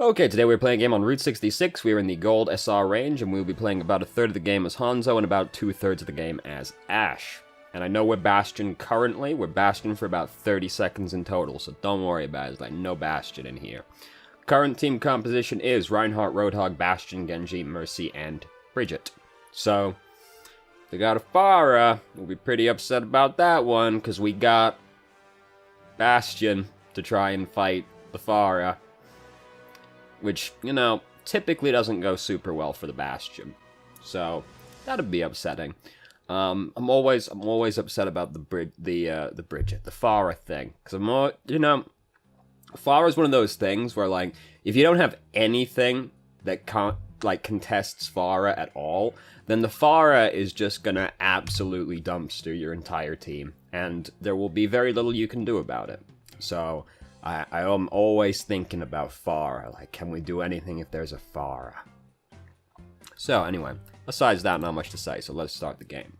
Okay, today we're playing a game on Route 66. We're in the Gold SR range, and we'll be playing about a third of the game as Hanzo and about 2/3 of the game as Ashe. And I know we're Bastion currently. We're Bastion for about 30 seconds in total, so don't worry about it. There's like no Bastion in here. Current team composition is Reinhardt, Roadhog, Bastion, Genji, Mercy, and Bridget. So, if they got a Pharah, we'll be pretty upset about that one, because we got Bastion to try and fight the Pharah. Which, you know, typically doesn't go super well for the Bastion. So, that'd be upsetting. I'm always upset about the Bridget, the Pharah thing. Because I'm more, you know, Pharah is one of those things where, like, if you don't have anything that contests Pharah at all, then the Pharah is just gonna absolutely dumpster your entire team. And there will be very little you can do about it. So, I am always thinking about Pharah, like, can we do anything if there's a Pharah? So, anyway, besides that, not much to say, so let's start the game.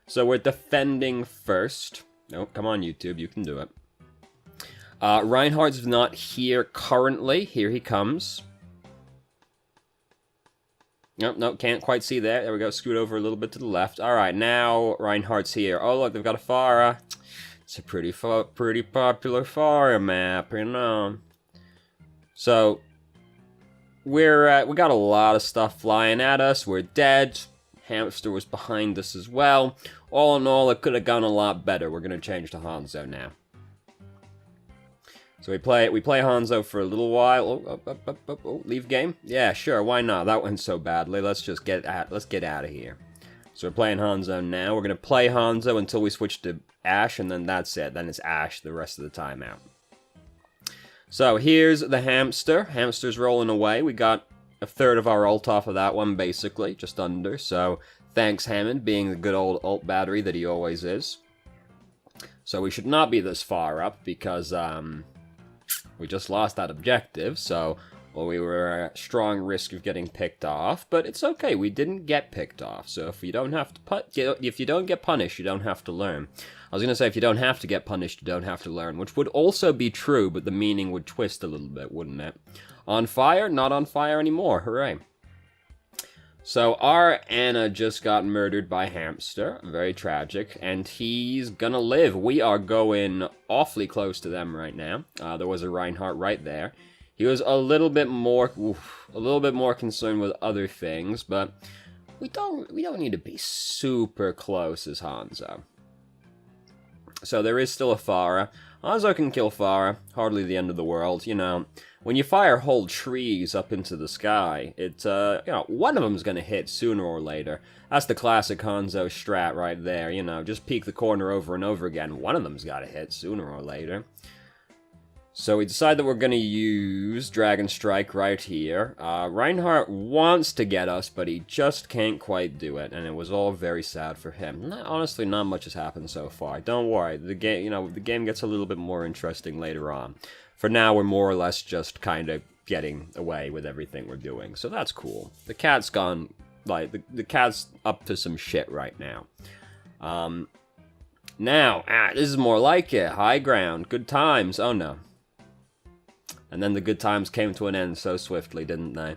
So, we're defending first. Oh, come on, YouTube, you can do it. Reinhardt's not here currently. Here he comes. Nope, nope, can't quite see that. There we go, scoot over a little bit to the left. Alright, now Reinhardt's here. Oh, look, they've got a Pharah. It's a pretty popular Pharah map, you know. So, we got a lot of stuff flying at us. We're dead. Hamster was behind us as well. All in all, it could have gone a lot better. We're gonna change to Hanzo now. So we play Hanzo for a little while. Oh, leave game? Yeah, sure. Why not? That went so badly. Let's get out of here. So we're playing Hanzo now. We're gonna play Hanzo until we switch to Ashe, and then that's it. Then it's Ashe the rest of the time out. So here's the hamster. Hamster's rolling away. We got a third of our ult off of that one, basically, just under. So thanks, Hammond, being the good old ult battery that he always is. So we should not be this far up because we just lost that objective. So well, we were at strong risk of getting picked off, but it's okay. We didn't get picked off. So if you don't have to if you don't get punished, you don't have to learn. I was gonna say if you don't have to get punished, you don't have to learn, which would also be true, but the meaning would twist a little bit, wouldn't it? On fire, not on fire anymore. Hooray! So our Anna just got murdered by Hamster, very tragic, and he's gonna live. We are going awfully close to them right now. There was a Reinhardt right there. He was a little bit more concerned with other things, but we don't need to be super close as Hanzo. So there is still a Pharah. Hanzo can kill Pharah, hardly the end of the world. You know, when you fire whole trees up into the sky, it's you know, one of them's gonna hit sooner or later. That's the classic Hanzo strat right there. You know, just peek the corner over and over again. One of them's gotta hit sooner or later. So we decide that we're going to use Dragon Strike right here. Reinhardt wants to get us, but he just can't quite do it, and it was all very sad for him. Honestly, not much has happened so far. Don't worry, the game, you know, the game gets a little bit more interesting later on. For now, we're more or less just kind of getting away with everything we're doing, so that's cool. The cat's gone, like, the cat's up to some shit right now. Now, this is more like it. High ground, good times. Oh no. And then the good times came to an end so swiftly, didn't they?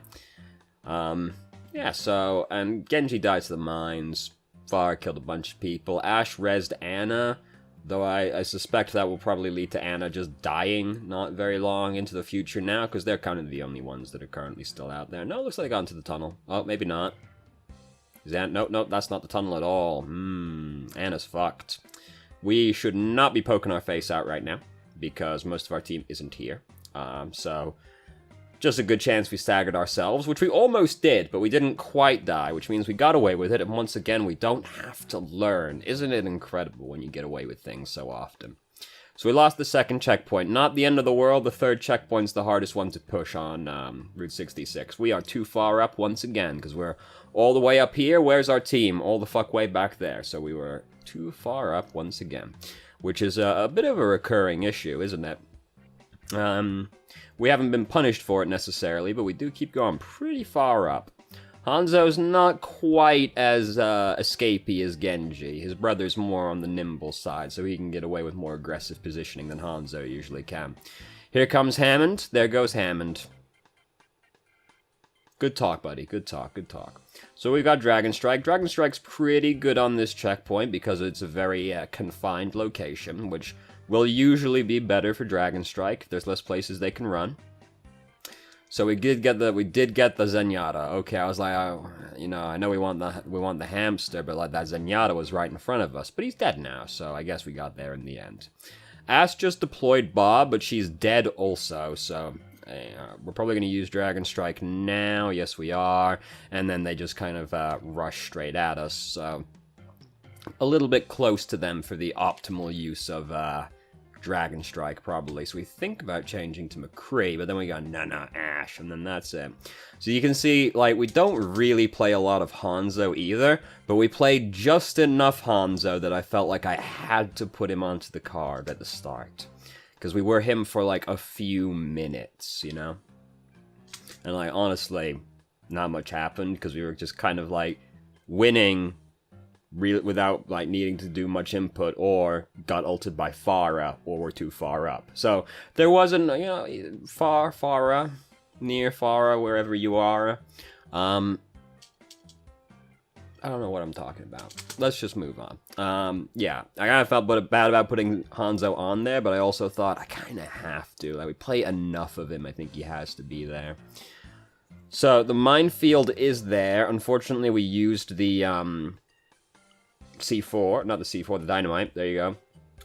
Yeah, so, and Genji died to the mines. Pharah killed a bunch of people. Ashe rezzed Anna, though I suspect that will probably lead to Anna just dying not very long into the future now, because they're kind of the only ones that are currently still out there. No, it looks like they got into the tunnel. Oh, maybe not. Is that, nope, that's not the tunnel at all. Anna's fucked. We should not be poking our face out right now, because most of our team isn't here. So, just a good chance we staggered ourselves, which we almost did, but we didn't quite die, which means we got away with it, and once again, we don't have to learn. Isn't it incredible when you get away with things so often? So we lost the second checkpoint. Not the end of the world. The third checkpoint's the hardest one to push on Route 66. We are too far up once again, because we're all the way up here. Where's our team? All the fuck way back there. So we were too far up once again, which is a bit of a recurring issue, isn't it? We haven't been punished for it necessarily, but we do keep going pretty far up. Hanzo's not quite as escapey as Genji. His brother's more on the nimble side, so he can get away with more aggressive positioning than Hanzo usually can. Here comes Hammond. There goes Hammond. Good talk, buddy. Good talk, good talk. So we've got Dragon Strike. Dragon Strike's pretty good on this checkpoint because it's a very confined location, which will usually be better for Dragon Strike. There's less places they can run. So we did get the Zenyatta. Okay, I was like, oh, you know, I know we want the hamster, but like that Zenyatta was right in front of us. But he's dead now, so I guess we got there in the end. Ashe just deployed Bob, but she's dead also, so we're probably going to use Dragon Strike now. Yes, we are. And then they just kind of rush straight at us, so a little bit close to them for the optimal use of Dragon Strike, probably. So we think about changing to McCree, but then we go, no, Ashe, and then that's it. So you can see, like, we don't really play a lot of Hanzo either, but we played just enough Hanzo that I felt like I had to put him onto the card at the start. Because we were him for, like, a few minutes, you know? And, like, honestly, not much happened, because we were just kind of, like, winning without like needing to do much input, or got ulted by Pharah, or were too far up. So there wasn't, you know, Pharah, near Pharah, wherever you are. I don't know what I'm talking about. Let's just move on. Yeah, I kind of felt bad about putting Hanzo on there, but I also thought I kind of have to. Like, we play enough of him, I think he has to be there. So the minefield is there. Unfortunately, we used the C4, not the C4, the dynamite, there you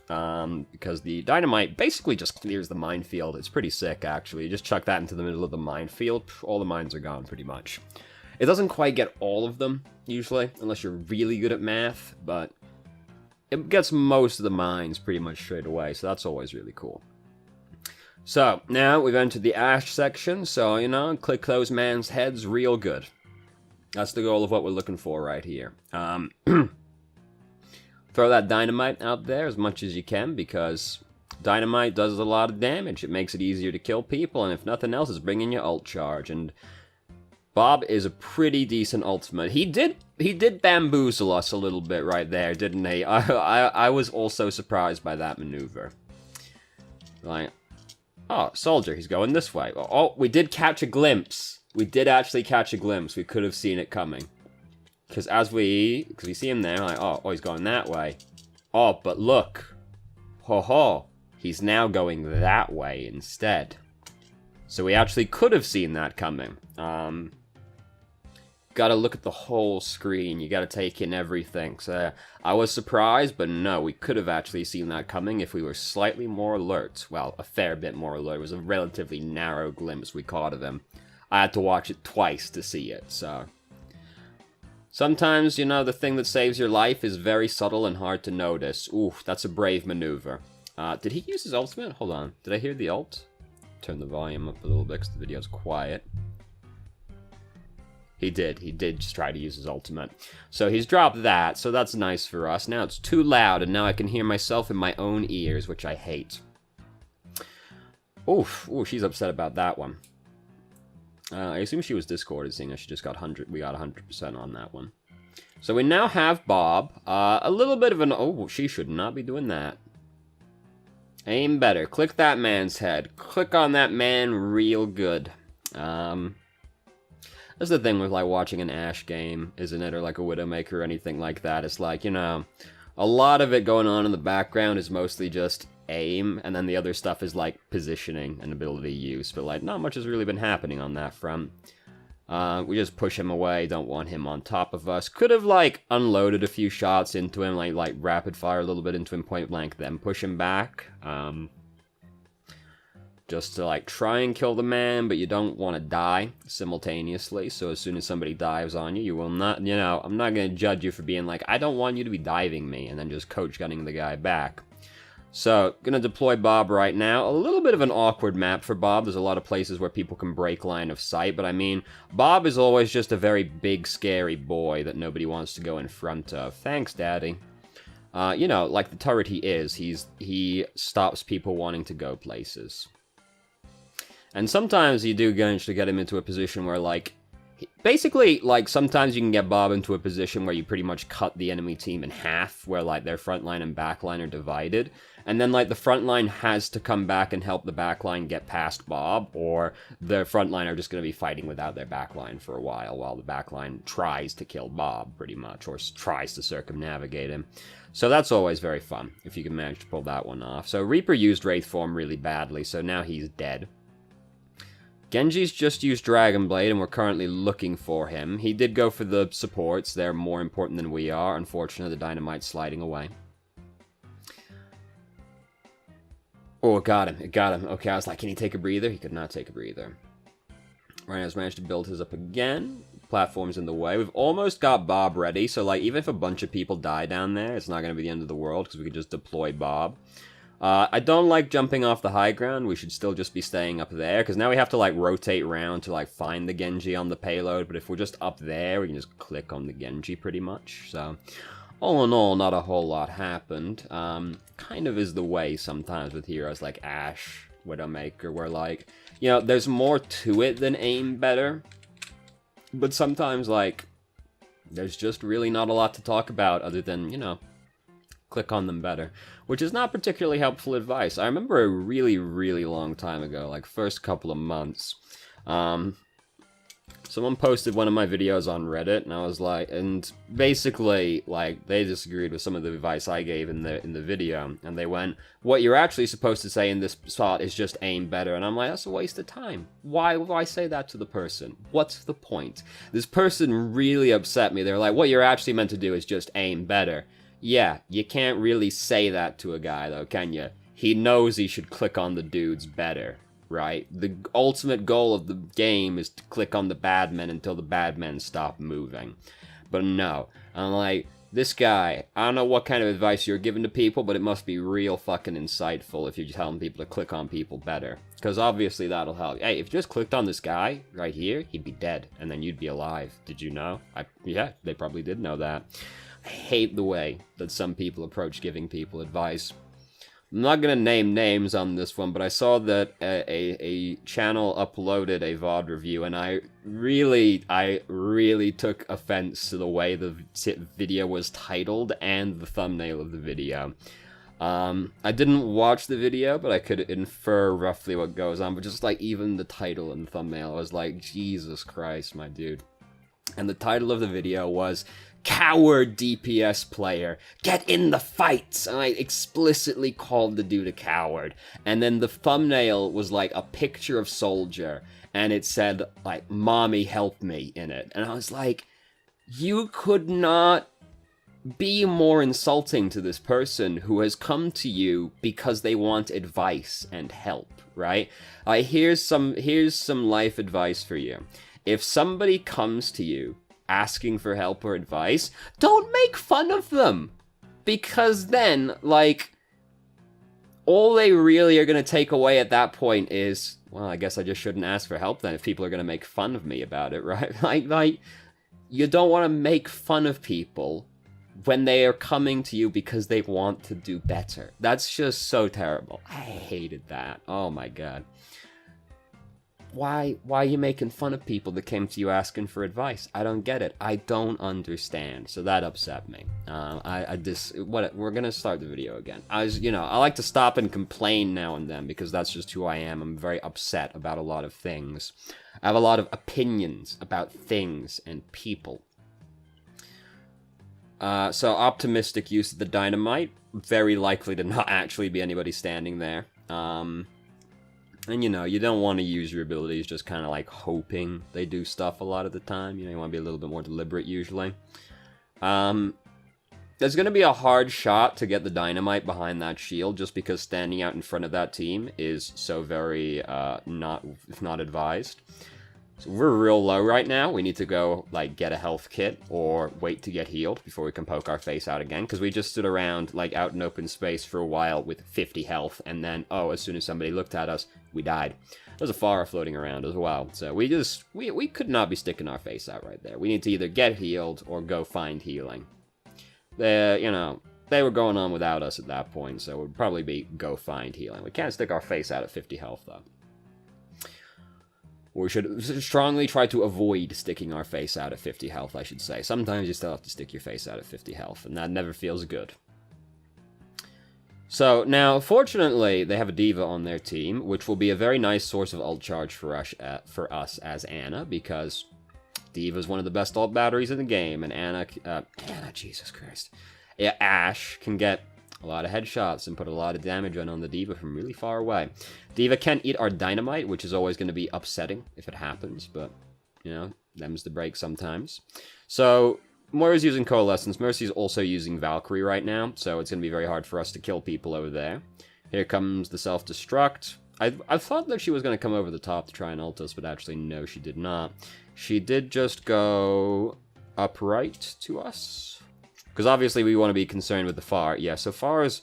go. Because the dynamite basically just clears the minefield. It's pretty sick, actually. You just chuck that into the middle of the minefield, all the mines are gone, pretty much. It doesn't quite get all of them, usually, unless you're really good at math, but it gets most of the mines pretty much straight away, so that's always really cool. So, now we've entered the Ashe section, so, you know, click those man's heads real good. That's the goal of what we're looking for right here. Throw that dynamite out there as much as you can, because dynamite does a lot of damage. It makes it easier to kill people, and if nothing else, it's bringing you ult charge. And Bob is a pretty decent ultimate. He did bamboozle us a little bit right there, didn't he? I was also surprised by that maneuver. Like, oh, soldier, he's going this way. Oh, we did catch a glimpse. We did actually catch a glimpse. We could have seen it coming. Because we see him there, like, oh, he's going that way. Oh, but look. Ho, he's now going that way instead. So we actually could have seen that coming. Gotta look at the whole screen. You gotta take in everything. So I was surprised, but no, we could have actually seen that coming if we were slightly more alert. Well, a fair bit more alert. It was a relatively narrow glimpse we caught of him. I had to watch it twice to see it, so... Sometimes, you know, the thing that saves your life is very subtle and hard to notice. Oof, that's a brave maneuver. Did he use his ultimate? Hold on. Did I hear the ult? Turn the volume up a little bit because the video's quiet. He did just try to use his ultimate. So he's dropped that, so that's nice for us. Now it's too loud, and now I can hear myself in my own ears, which I hate. Oof, ooh, she's upset about that one. I assume she was discorded, seeing as she just got 100. We got 100% on that one. So we now have Bob. A little bit of an... Oh, she should not be doing that. Aim better. Click that man's head. Click on that man real good. That's the thing with, like, watching an Ashe game, isn't it? Or, like, a Widowmaker or anything like that. It's like, you know, a lot of it going on in the background is mostly just aim, and then the other stuff is, like, positioning and ability use. But, like, not much has really been happening on that front. We just push him away, don't want him on top of us. Could have, like, unloaded a few shots into him, like rapid fire a little bit into him point blank, then push him back. Just to, like, try and kill the man, but you don't want to die simultaneously. So as soon as somebody dives on you, you will not, you know, I'm not going to judge you for being like, I don't want you to be diving me, and then just coach gunning the guy back. So, gonna deploy Bob right now. A little bit of an awkward map for Bob. There's a lot of places where people can break line of sight, but I mean, Bob is always just a very big, scary boy that nobody wants to go in front of. Thanks, Daddy. You know, like the turret he is, he stops people wanting to go places. And sometimes you do manage to get him into a position where, like, basically, like, sometimes you can get Bob into a position where you pretty much cut the enemy team in half, where, like, their front line and back line are divided. And then, like, the front line has to come back and help the back line get past Bob, or the front line are just going to be fighting without their back line for a while the back line tries to kill Bob, pretty much, or tries to circumnavigate him. So that's always very fun, if you can manage to pull that one off. So Reaper used Wraith form really badly, so now he's dead. Genji's just used Dragon Blade, and we're currently looking for him. He did go for the supports. They're more important than we are. Unfortunately, the Dynamite's sliding away. Oh, it got him. It got him. Okay, I was like, can he take a breather? He could not take a breather. Rhino's managed to build his up again. Platform's in the way. We've almost got Bob ready, so, like, even if a bunch of people die down there, it's not going to be the end of the world, because we could just deploy Bob. I don't like jumping off the high ground. We should still just be staying up there, because now we have to, like, rotate around to, like, find the Genji on the payload, but if we're just up there, we can just click on the Genji, pretty much, so... All in all, not a whole lot happened. Kind of is the way sometimes with heroes like Ashe, Widowmaker, where, like, you know, there's more to it than aim better, but sometimes, like, there's just really not a lot to talk about other than, you know, click on them better, which is not particularly helpful advice. I remember a really, really long time ago, like first couple of months, someone posted one of my videos on Reddit, and I was like, and basically, like, they disagreed with some of the advice I gave in the video, and they went, what you're actually supposed to say in this spot is just aim better, and I'm like, that's a waste of time. Why say that to the person? What's the point? This person really upset me. They're like, what you're actually meant to do is just aim better. Yeah, you can't really say that to a guy, though, can you? He knows he should click on the dudes better, right? The ultimate goal of the game is to click on the bad men until the bad men stop moving. But no, I'm like, this guy, I don't know what kind of advice you're giving to people, but it must be real fucking insightful if you're telling people to click on people better. Because obviously that'll help. Hey, if you just clicked on this guy right here, he'd be dead, and then you'd be alive. Did you know? Yeah, they probably did know that. I hate the way that some people approach giving people advice. I'm not going to name names on this one, but I saw that a channel uploaded a VoD review, and I really took offense to the way the video was titled and the thumbnail of the video. I didn't watch the video, but I could infer roughly what goes on, but just like even the title and the thumbnail, I was like, Jesus Christ, my dude. And the title of the video was Coward DPS Player, Get in the Fights! And I explicitly called the dude a coward. And then the thumbnail was like a picture of Soldier, and it said, like, Mommy help me in it. And I was like, you could not be more insulting to this person who has come to you because they want advice and help, right? Here's some life advice for you. If somebody comes to you asking for help or advice, don't make fun of them. Because then, like, all they really are going to take away at that point is, well, I guess I just shouldn't ask for help then if people are going to make fun of me about it, right? Like, you don't want to make fun of people when they are coming to you because they want to do better. That's just so terrible. I hated that. Oh my god. Why are you making fun of people that came to you asking for advice? I don't get it. I don't understand. So that upset me. We're gonna start the video again. I like to stop and complain now and then because that's just who I am. I'm very upset about a lot of things. I have a lot of opinions about things and people. So optimistic use of the dynamite. Very likely to not actually be anybody standing there. And, you don't want to use your abilities just kind of like hoping they do stuff a lot of the time. You want to be a little bit more deliberate usually. There's going to be a hard shot to get the dynamite behind that shield just because standing out in front of that team is so very not advised. So we're real low right now. We need to go, like, get a health kit or wait to get healed before we can poke our face out again. Because we just stood around, like, out in open space for a while with 50 health. And then, as soon as somebody looked at us, we died. There's a Pharah floating around as well. So we could not be sticking our face out right there. We need to either get healed or go find healing. They were going on without us at that point. So it would probably be go find healing. We can't stick our face out at 50 health, though. We should strongly try to avoid sticking our face out at 50 health, I should say. Sometimes you still have to stick your face out at 50 health, and that never feels good. So, now, fortunately, they have a D.Va on their team, which will be a very nice source of ult charge for us as Ana, because D.Va is one of the best ult batteries in the game, and Ana, Jesus Christ. Yeah, Ashe can get a lot of headshots and put a lot of damage on the D.Va from really far away. D.Va can eat our dynamite, which is always going to be upsetting if it happens, but, you know, them's the break sometimes. So, Moira's using Coalescence. Mercy's also using Valkyrie right now, so it's going to be very hard for us to kill people over there. Here comes the self-destruct. I thought that she was going to come over the top to try and ult us, but actually, no, she did not. She did just go upright to us. Because obviously we want to be concerned with the Pharah. Yeah, so Pharah's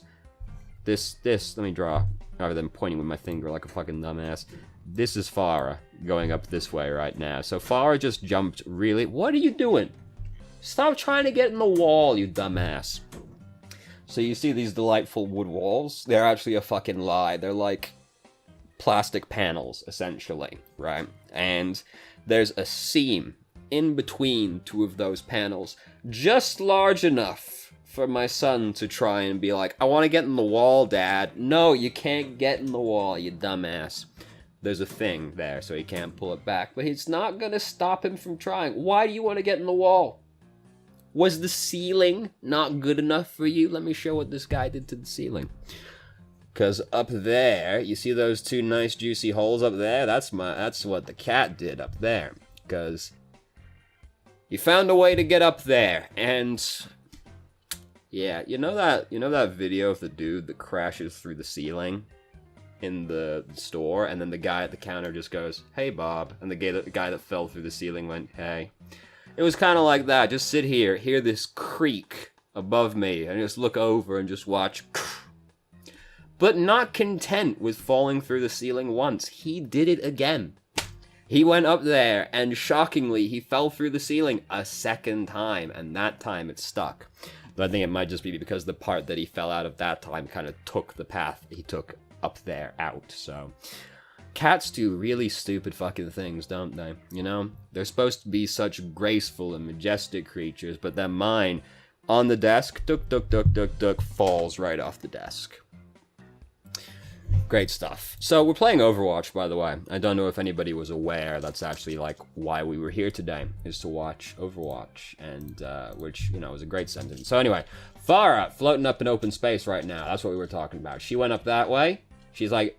this, let me draw, rather than pointing with my finger like a fucking dumbass. This is Pharah going up this way right now. So Pharah just jumped really... What are you doing? Stop trying to get in the wall, you dumbass. So you see these delightful wood walls? They're actually a fucking lie. They're like plastic panels, essentially, right? And there's a seam in between two of those panels, just large enough for my son to try and be like, I want to get in the wall, Dad. No, you can't get in the wall, you dumbass. There's a thing there, so he can't pull it back, but it's not gonna stop him from trying. Why do you want to get in the wall? Was the ceiling not good enough for you? Let me show what this guy did to the ceiling. Because up there, you see those two nice juicy holes up there? That's what the cat did up there. Because he found a way to get up there, and yeah, you know that video of the dude that crashes through the ceiling in the store, and then the guy at the counter just goes, "Hey, Bob," and the guy that fell through the ceiling went, "Hey." It was kind of like that. Just sit here, hear this creak above me, and just look over and just watch. But not content with falling through the ceiling once, he did it again. He went up there, and shockingly, he fell through the ceiling a second time, and that time it stuck. But I think it might just be because the part that he fell out of that time kind of took the path he took up there out, so... Cats do really stupid fucking things, don't they? You know? They're supposed to be such graceful and majestic creatures, but then mine, on the desk, duck, falls right off the desk. Great stuff. So, we're playing Overwatch, by the way. I don't know if anybody was aware that's actually, like, why we were here today, is to watch Overwatch, and, which, you know, was a great sentence. So anyway, Pharah, floating up in open space right now. That's what we were talking about. She went up that way. She's like...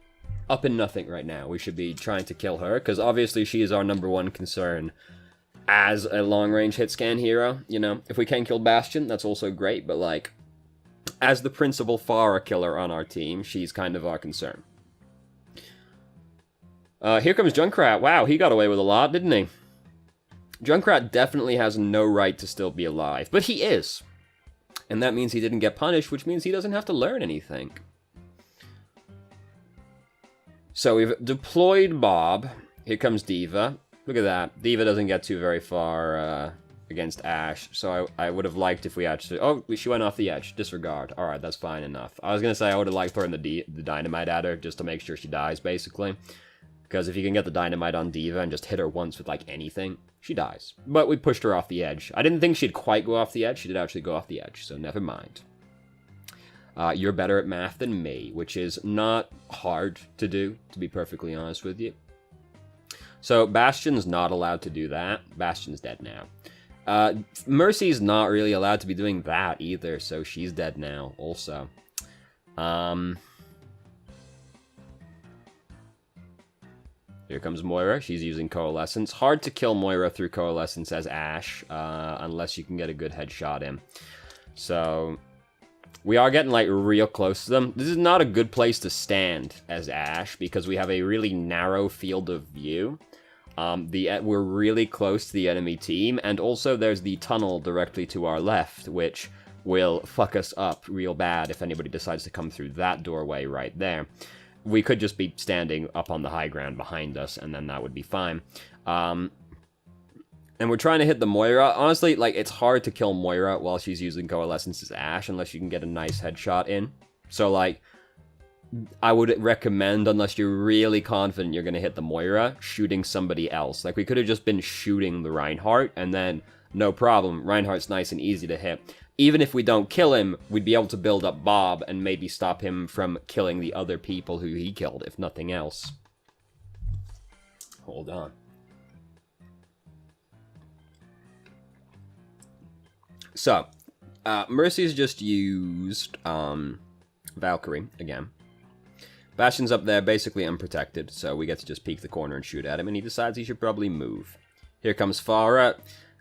up in nothing right now. We should be trying to kill her, because obviously she is our #1 concern as a long-range hit-scan hero, you know? If we can kill Bastion, that's also great, but, like, as the principal Pharah killer on our team, she's kind of our concern. Here comes Junkrat. Wow, he got away with a lot, didn't he? Junkrat definitely has no right to still be alive, but he is. And that means he didn't get punished, which means he doesn't have to learn anything. So we've deployed Bob. Here comes D.Va. Look at that. D.Va doesn't get too very far against Ashe. So I would have liked if we actually... Oh, she went off the edge. Disregard. Alright, that's fine enough. I was going to say I would have liked throwing the dynamite at her just to make sure she dies, basically. Because if you can get the dynamite on D.Va and just hit her once with, like, anything, she dies. But we pushed her off the edge. I didn't think she'd quite go off the edge. She did actually go off the edge, so never mind. You're better at math than me, which is not hard to do, to be perfectly honest with you. So, Bastion's not allowed to do that. Bastion's dead now. Mercy's not really allowed to be doing that either, so she's dead now, also. Here comes Moira. She's using Coalescence. Hard to kill Moira through Coalescence as Ashe, unless you can get a good headshot in. So... we are getting, like, real close to them. This is not a good place to stand as Ashe, because we have a really narrow field of view. We're really close to the enemy team, and also there's the tunnel directly to our left, which will fuck us up real bad if anybody decides to come through that doorway right there. We could just be standing up on the high ground behind us, and then that would be fine. And we're trying to hit the Moira. Honestly, like, it's hard to kill Moira while she's using Coalescence as Ashe, unless you can get a nice headshot in. So, like, I would recommend, unless you're really confident you're going to hit the Moira, shooting somebody else. Like, we could have just been shooting the Reinhardt, and then no problem. Reinhardt's nice and easy to hit. Even if we don't kill him, we'd be able to build up Bob and maybe stop him from killing the other people who he killed, if nothing else. Hold on. So, Mercy's just used Valkyrie again. Bastion's up there, basically unprotected, so we get to just peek the corner and shoot at him, and he decides he should probably move. Here comes Farah.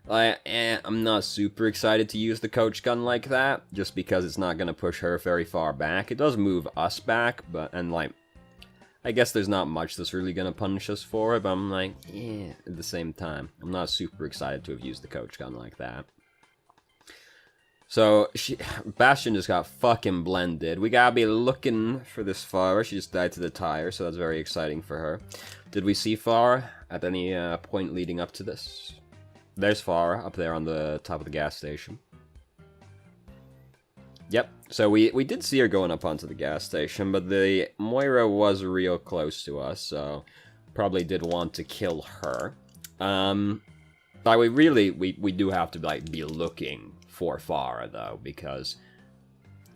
I'm not super excited to use the coach gun like that, just because it's not going to push her very far back. It does move us back, and I guess there's not much that's really going to punish us for it, but I'm like, at the same time, I'm not super excited to have used the coach gun like that. So, Bastion just got fucking blended. We gotta be looking for this Farah. She just died to the tire, so that's very exciting for her. Did we see Farah at any point leading up to this? There's Farah up there on the top of the gas station. Yep, so we did see her going up onto the gas station, but the Moira was real close to us, so probably did want to kill her. But we do have to be looking for Farah, though, because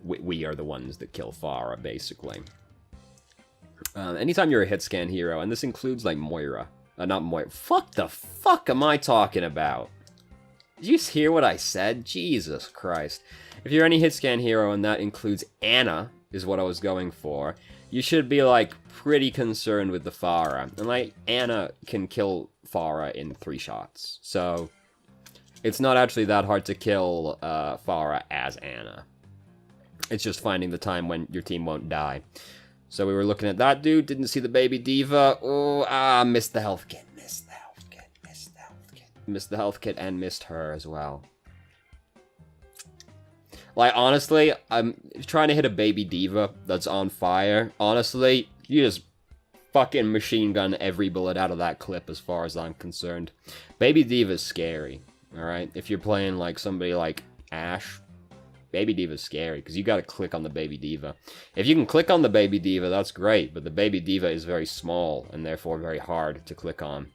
we are the ones that kill Farah, basically. Anytime you're a hit scan hero, and this includes, Moira. Not Moira. Fuck the fuck am I talking about? Did you hear what I said? Jesus Christ. If you're any hit scan hero, and that includes Anna, is what I was going for, you should be, pretty concerned with the Farah. And, Anna can kill Farah in 3 shots. So, it's not actually that hard to kill Farah as Anna. It's just finding the time when your team won't die. So we were looking at that dude, didn't see the baby diva. Oh, missed the health kit, missed the health kit, missed the health kit. Missed the health kit and missed her as well. Honestly, I'm trying to hit a baby diva that's on fire. Honestly, you just fucking machine gun every bullet out of that clip as far as I'm concerned. Baby diva's scary, alright? If you're playing somebody like Ashe, Baby Diva's scary, because you gotta click on the Baby Diva. If you can click on the Baby Diva, that's great, but the Baby Diva is very small, and therefore very hard to click on.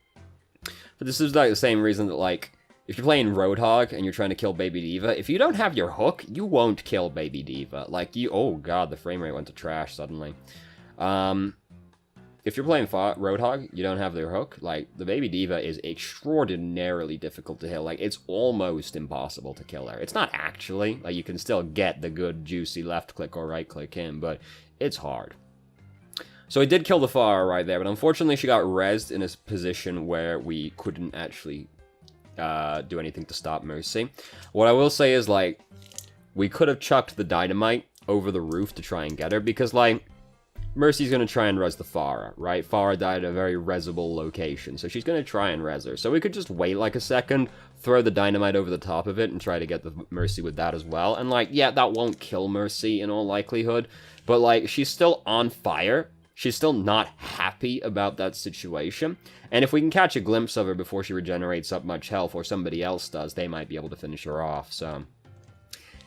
But this is the same reason that, if you're playing Roadhog and you're trying to kill Baby Diva, if you don't have your hook, you won't kill Baby Diva. Oh god, the frame rate went to trash suddenly. If you're playing Roadhog, you don't have their hook, the Baby Diva is extraordinarily difficult to hit. It's almost impossible to kill her. It's not actually. You can still get the good, juicy left click or right click in, but it's hard. So I did kill the Farah right there, but unfortunately she got rezzed in a position where we couldn't actually do anything to stop Mercy. What I will say is, we could have chucked the dynamite over the roof to try and get her, because, Mercy's going to try and res the Farah, right? Farah died at a very resable location, so she's going to try and res her. So we could just wait a second, throw the dynamite over the top of it, and try to get the Mercy with that as well. And, yeah, that won't kill Mercy in all likelihood, but, she's still on fire. She's still not happy about that situation. And if we can catch a glimpse of her before she regenerates up much health, or somebody else does, they might be able to finish her off, so...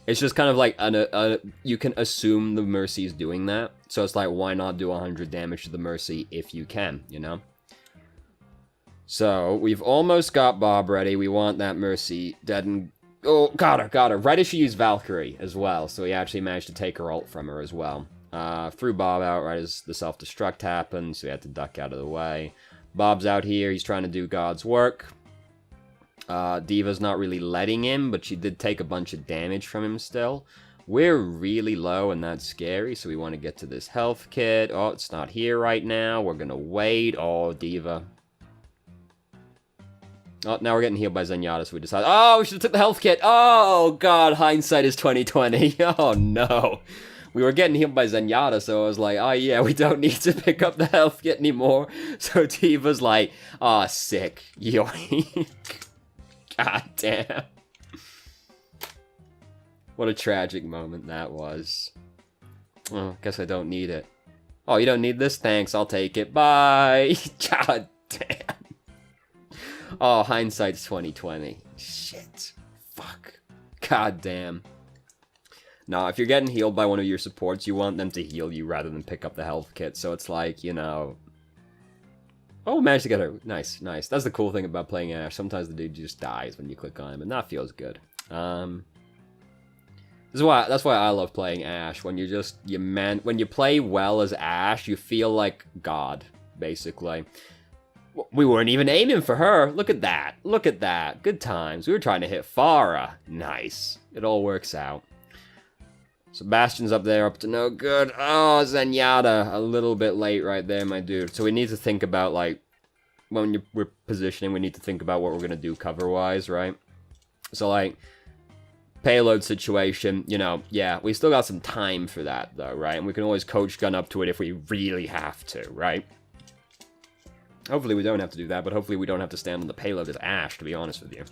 It's just kind of you can assume the Mercy's doing that. So it's why not do 100 damage to the Mercy if you can, you know? So, we've almost got Bob ready. We want that Mercy dead and... Oh, got her. Right as she used Valkyrie as well. So we actually managed to take her ult from her as well. Threw Bob out right as the self-destruct happened, so we had to duck out of the way. Bob's out here. He's trying to do God's work. Diva's not really letting him, but she did take a bunch of damage from him still. We're really low, and that's scary, so we want to get to this health kit. Oh, it's not here right now. We're gonna wait. Oh, Diva. Oh, now we're getting healed by Zenyatta, so we decide... Oh, we should have took the health kit! Oh, God, hindsight is 2020. Oh, no. We were getting healed by Zenyatta, so I was like, oh, yeah, we don't need to pick up the health kit anymore. So Diva's like, oh, sick. Yoink. God damn. What a tragic moment that was. Oh, guess I don't need it. Oh, you don't need this? Thanks, I'll take it. Bye! God damn. Oh, hindsight's 2020. Shit. Fuck. God damn. Now, if you're getting healed by one of your supports, you want them to heal you rather than pick up the health kit. So it's you know... Oh, managed to get her. Nice, nice. That's the cool thing about playing Ashe. Sometimes the dude just dies when you click on him, and that feels good. That's why I love playing Ashe. When when you play well as Ashe, you feel like God, basically. We weren't even aiming for her. Look at that. Look at that. Good times. We were trying to hit Farah. Nice. It all works out. Sebastian's up there, up to no good. Oh, Zenyatta. A little bit late right there, my dude. So we need to think about, like, when we're positioning, we need to think about what we're going to do cover-wise, right? So, like, payload situation, you know, yeah, we still got some time for that, though, right? And we can always coach gun up to it if we really have to, right? Hopefully we don't have to do that, but hopefully we don't have to stand on the payload as Ashe, to be honest with you.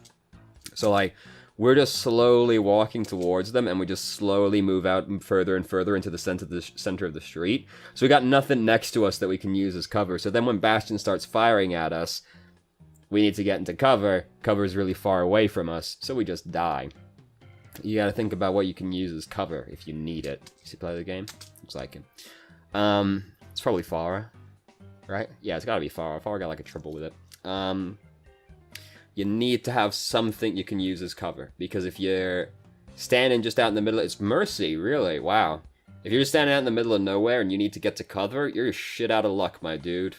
So, like, we're just slowly walking towards them, and we just slowly move out further and further into the center of the street. So we got nothing next to us that we can use as cover. So then when Bastion starts firing at us, we need to get into cover. Cover is really far away from us, so we just die. You gotta think about what you can use as cover if you need it. You see play the game? Looks like it. It's probably Farah, right? Yeah, it's gotta be Farah. Farah got like a triple with it. You need to have something you can use as cover, because if you're standing just out in the middle, it's Mercy, really, wow. If you're just standing out in the middle of nowhere and you need to get to cover, you're shit out of luck, my dude.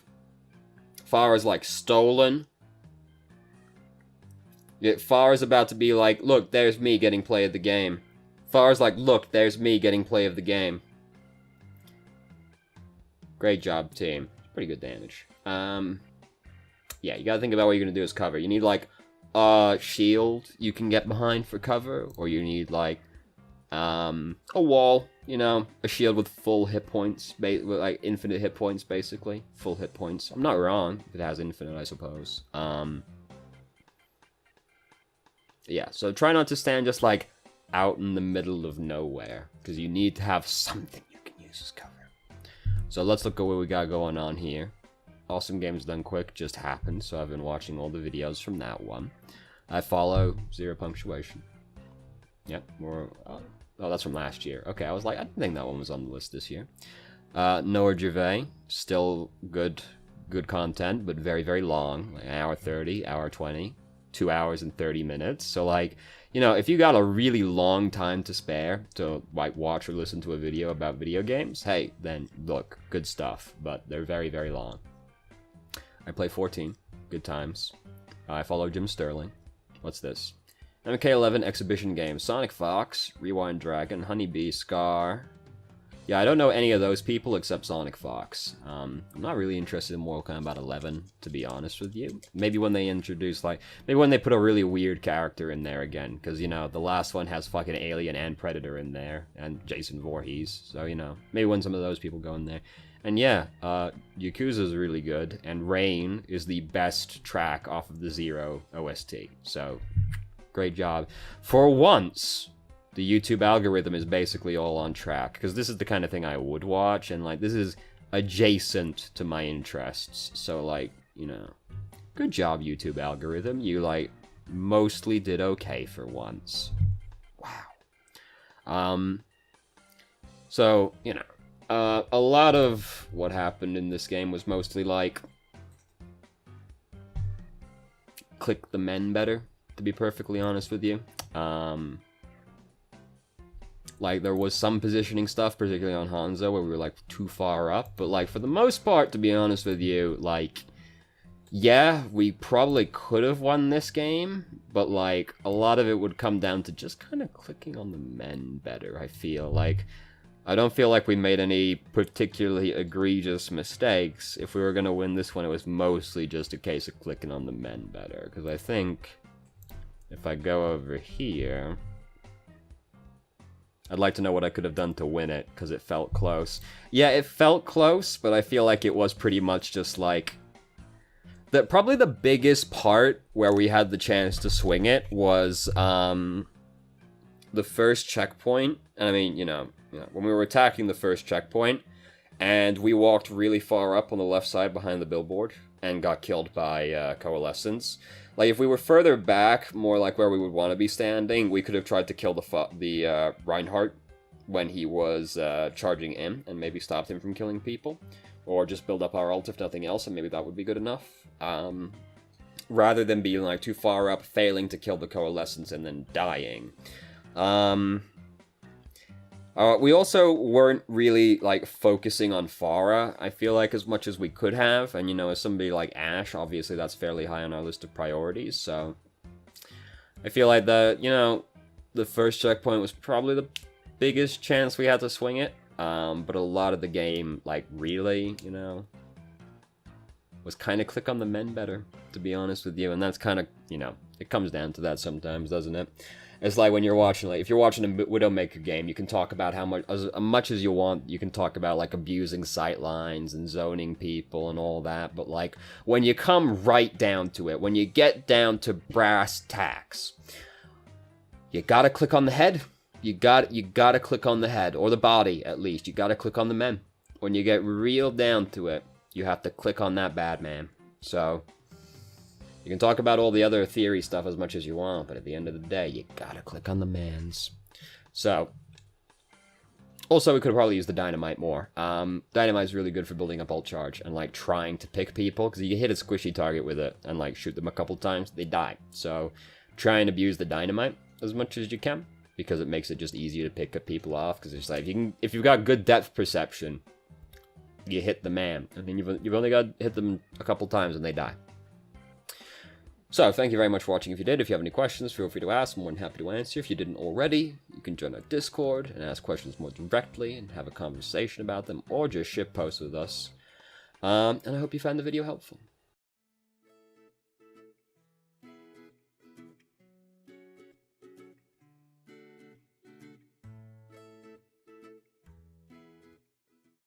Farah's like stolen. Farah's about to be like, look, there's me getting play of the game. Farah's like, look, there's me getting play of the game. Great job, team. Pretty good damage. Yeah, you gotta think about what you're gonna do as cover. You need, like, a shield you can get behind for cover, or you need, like, a wall, you know, a shield with full hit points, with, like, infinite hit points, basically. Full hit points. I'm not wrong, if it has infinite, I suppose. Yeah, so try not to stand just, like, out in the middle of nowhere, because you need to have something you can use as cover. So let's look at what we got going on here. Awesome Games Done Quick just happened, so I've been watching all the videos from that one. I follow Zero Punctuation. Yep, oh, that's from last year. Okay, I was like, I didn't think that one was on the list this year. Noah Gervais, still good content, but very, very long. Like an hour 30, hour 20, 2 hours and 30 minutes. So, like, you know, if you got a really long time to spare to, like, watch or listen to a video about video games, hey, then, look, good stuff. But they're very, very long. I play 14. Good times. I follow Jim Sterling. What's this? MK11 exhibition games. Sonic Fox, Rewind Dragon, Honeybee, Scar. Yeah, I don't know any of those people except Sonic Fox. I'm not really interested in Mortal Kombat 11, to be honest with you. Maybe when they introduce, like, maybe when they put a really weird character in there again. Because, you know, the last one has fucking Alien and Predator in there. And Jason Voorhees. So, you know, maybe when some of those people go in there. And yeah, Yakuza's really good, and Rain is the best track off of the Zero OST. So, great job. For once, the YouTube algorithm is basically all on track, because this is the kind of thing I would watch, and, like, this is adjacent to my interests. So, like, you know, good job, YouTube algorithm. You, like, mostly did okay for once. Wow. So, you know, a lot of what happened in this game was mostly, like, click the men better, to be perfectly honest with you. Like, there was some positioning stuff, particularly on Hanzo, where we were, like, too far up, but, like, for the most part, to be honest with you, like, yeah, we probably could have won this game, but, like, a lot of it would come down to just kind of clicking on the men better, I feel. Like, I don't feel like we made any particularly egregious mistakes. If we were going to win this one, it was mostly just a case of clicking on the men better. Because I think if I go over here, I'd like to know what I could have done to win it, because it felt close. Yeah, it felt close, but I feel like it was pretty much just like... Probably the biggest part where we had the chance to swing it was the first checkpoint. And I mean, you know, when we were attacking the first checkpoint, and we walked really far up on the left side behind the billboard, and got killed by Coalescence. Like, if we were further back, more like where we would want to be standing, we could have tried to kill the Reinhardt when he was charging in, and maybe stopped him from killing people. or just build up our ult if nothing else, and maybe that would be good enough. Rather than being like too far up, failing to kill the coalescence, and then dying. We also weren't really, like, focusing on Pharah, I feel like, as much as we could have. And, you know, as somebody like Ashe, obviously that's fairly high on our list of priorities, so... I feel like the first checkpoint was probably the biggest chance we had to swing it. But a lot of the game, like, really, you know, was kind of click on the men better, to be honest with you. And that's kind of, you know, it comes down to that sometimes, doesn't it? It's like when you're watching, like, if you're watching a Widowmaker game, you can talk about how much as you want, you can talk about, like, abusing sightlines and zoning people and all that, but, like, when you come right down to it, when you get down to brass tacks, you gotta click on the head. You gotta click on the head, or the body, at least. You gotta click on the men. When you get real down to it, you have to click on that bad man. So... you can talk about all the other theory stuff as much as you want, but at the end of the day, you gotta click on the mans. So, also we could probably use the dynamite more. Dynamite's really good for building up ult charge and, like, trying to pick people, because you hit a squishy target with it and, like, shoot them a couple times, they die. So, try and abuse the dynamite as much as you can, because it makes it just easier to pick up people off, because it's like, if you've got good depth perception, you hit the man, and then you've only got to hit them a couple times and they die. So, thank you very much for watching. If you did, if you have any questions, feel free to ask. I'm more than happy to answer. If you didn't already, you can join our Discord and ask questions more directly and have a conversation about them, or just shitpost with us. And I hope you found the video helpful.